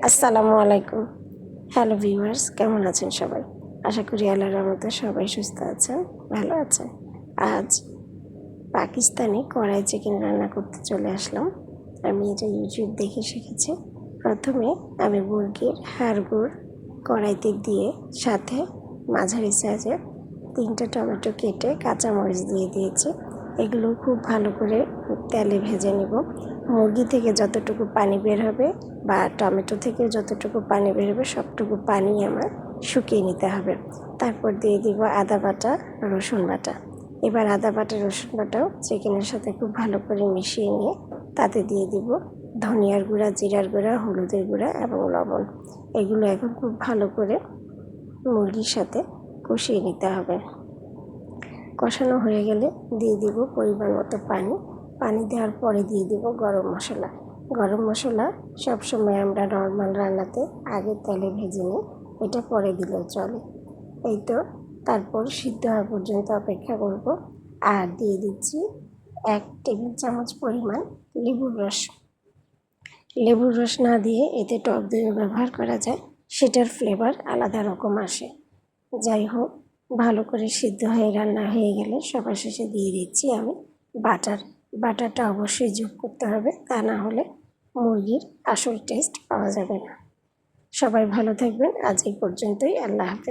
আসসালামু আলাইকুম। Hello viewers, কেমন আছেন সবাই? আশা করি আল্লাহর রহমতে সবাই সুস্থ আছেন, ভালো আছেন। আজ পাকিস্তানি কড়াই চিকেন রান্না করতে চলে আসলাম। আমি এটা ইউটিউব দেখে শিখেছি। প্রথমে আমি মুরগির হাড়গুড় কড়াইতে দিয়ে সাথে মাঝারি সাইজের 3টা টমেটো কেটে কাঁচামরিচ দিয়ে দিয়েছি। এগুলো খুব ভালো করে তেলে ভেজে নেব। মুরগি থেকে যতটুকু পানি বের হবে বা টমেটো থেকে যতটুকু পানি বের হবে সবটুকু পানি আমার শুকিয়ে নিতে হবে। তারপর দিয়ে দিব আদা বাটা, রসুন বাটা। এবার আদা বাটা, রসুন বাটাও চিকেনের সাথে খুব ভালো করে মিশিয়ে নিয়ে তাতে দিয়ে দিব ধনিয়ার গুঁড়া, জিরার গুঁড়া, হলুদের গুঁড়া এবং লবণ। এগুলো এখন খুব ভালো করে মুরগির সাথে কষিয়ে নিতে হবে। কষানো হয়ে গেলে দিয়ে দিব পরিমাণ মতো পানি। পানি দেওয়ার পরে দিয়ে দিব গরম মশলা। গরম মশলা সবসময় আমরা নর্মাল রান্নাতে আগে তেলে ভেজে নিই, এটা পরে দিলেও চলে। এই তো, তারপর সিদ্ধ হওয়া পর্যন্ত অপেক্ষা করব। আর দিয়ে দিচ্ছি 1 টেবিল চামচ পরিমাণ লেবুর রস। লেবুর রস না দিয়ে এতে টক দইও ব্যবহার করা যায়, সেটার ফ্লেভার আলাদা রকম আসে। যাই হোক, ভালো করে সিদ্ধ হয়ে রান্না হয়ে গেলে সবার শেষে দিয়ে দিচ্ছি আমি বাটার। বাটারটা অবশ্যই যোগ করতে হবে, তা না হলে মুরগির আসল টেস্ট পাওয়া যাবে না। সবাই ভালো থাকবেন। আজ এই পর্যন্তই। আল্লাহ হাফেজ।